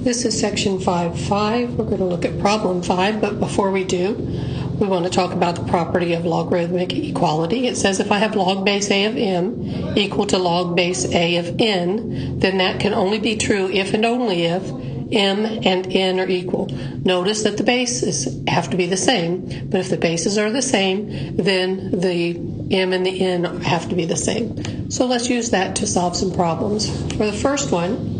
This is section 5.5. We're going to look at problem 5, but before we do, we want to talk about the property of logarithmic equality. It says if I have log base a of m equal to log base a of n, then that can only be true if and only if m and n are equal. Notice that the bases have to be the same, but if the bases are the same, then the m and the n have to be the same. So let's use that to solve some problems. For the first one,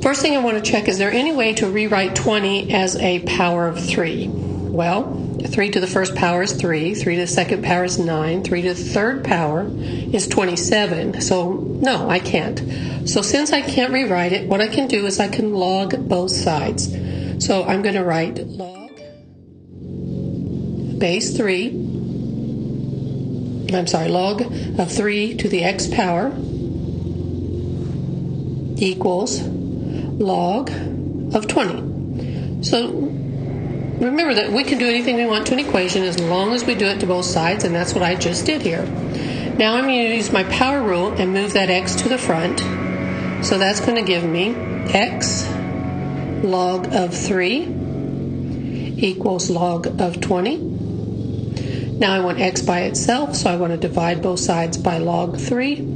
first thing I want to check, is there any way to rewrite 20 as a power of 3? Well, 3 to the first power is 3, 3 to the second power is 9, 3 to the third power is 27. So, no, I can't. So since I can't rewrite it, what I can do is I can log both sides. So I'm going to write log of 3 to the x power equals log of 20. So remember that we can do anything we want to an equation as long as we do it to both sides, and that's what I just did here. Now I'm going to use my power rule and move that x to the front. So that's going to give me x log of 3 equals log of 20. Now I want x by itself, so I want to divide both sides by log 3.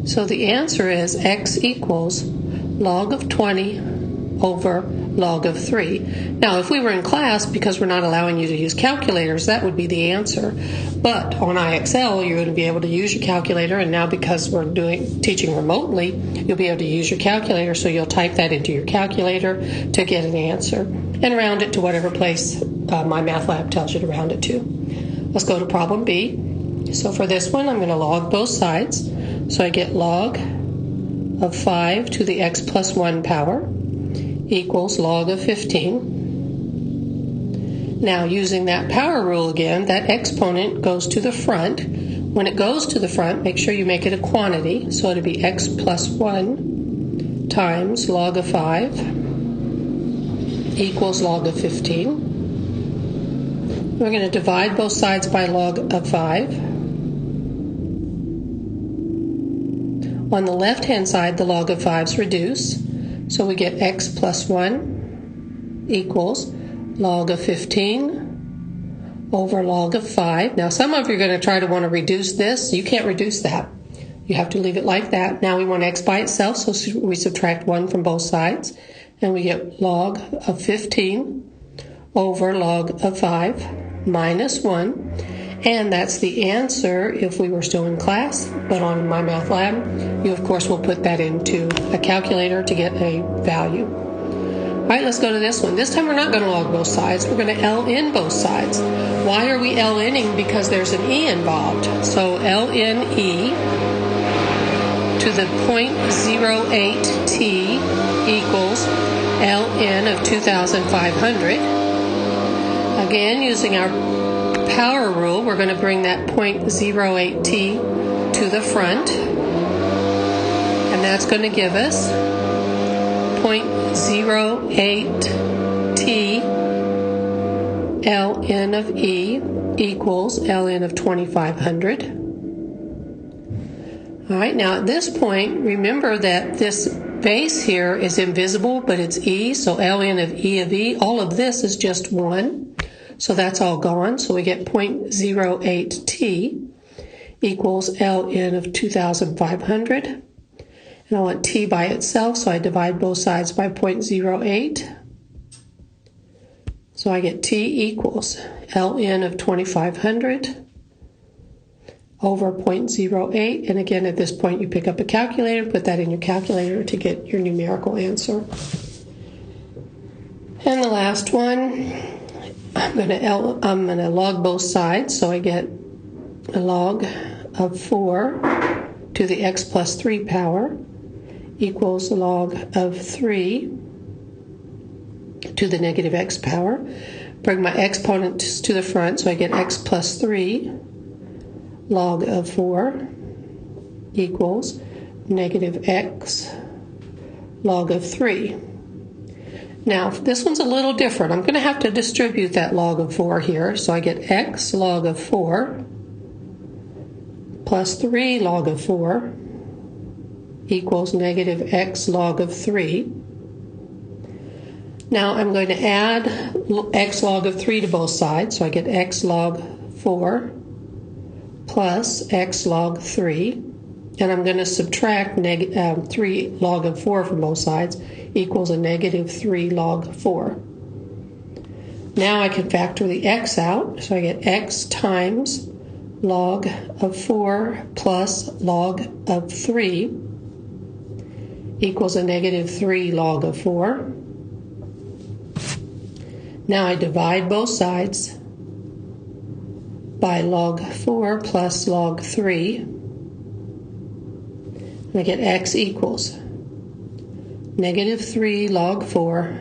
So the answer is x equals log of 20 over log of 3. Now, if we were in class, because we're not allowing you to use calculators, that would be the answer. But on IXL, you're going to be able to use your calculator, and now because we're teaching remotely, you'll be able to use your calculator, so you'll type that into your calculator to get an answer, and round it to whatever place my math lab tells you to round it to. Let's go to problem B. So for this one, I'm going to log both sides. So I get log of 5 to the x plus 1 power equals log of 15. Now, using that power rule again, that exponent goes to the front. When it goes to the front, make sure you make it a quantity. So it'll be x plus 1 times log of 5 equals log of 15. We're going to divide both sides by log of 5. On the left-hand side, the log of 5's reduce, so we get x plus 1 equals log of 15 over log of 5. Now, some of you are going to try to want to reduce this. You can't reduce that. You have to leave it like that. Now we want x by itself, so we subtract 1 from both sides, and we get log of 15 over log of 5 minus 1. And that's the answer if we were still in class, but on my math lab, you of course will put that into a calculator to get a value. All right, let's go to this one. This time we're not going to log both sides, we're going to ln both sides. Why are we lnning? Because there's an e involved. So ln e to the 0.08t equals ln of 2,500. Again, using our power rule, we're going to bring that 0.08t to the front, and that's going to give us 0.08t ln of e equals ln of 2,500. All right, now at this point, remember that this base here is invisible, but it's e, so ln of e, all of this is just 1. So that's all gone. So we get 0.08t equals ln of 2,500. And I want t by itself, so I divide both sides by 0.08. So I get t equals ln of 2,500 over 0.08. And again, at this point, you pick up a calculator, put that in your calculator to get your numerical answer. And the last one, I'm going to log both sides, so I get a log of 4 to the x plus 3 power equals log of 3 to the negative x power. Bring my exponents to the front, so I get x plus 3 log of 4 equals negative x log of 3. Now, this one's a little different. I'm going to have to distribute that log of 4 here. So I get x log of 4 plus 3 log of 4 equals negative x log of 3. Now I'm going to add x log of 3 to both sides, so I get x log 4 plus x log 3, and I'm going to subtract 3 log of 4 from both sides, equals a negative 3 log 4. Now I can factor the x out, so I get x times log of 4 plus log of 3 equals a negative 3 log of 4. Now I divide both sides by log 4 plus log 3. And I get x equals negative 3 log 4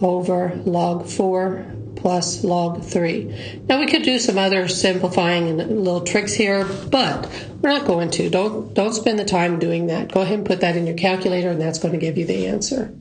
over log 4 plus log 3. Now we could do some other simplifying and little tricks here, but we're not going to. Don't spend the time doing that. Go ahead and put that in your calculator, and that's going to give you the answer.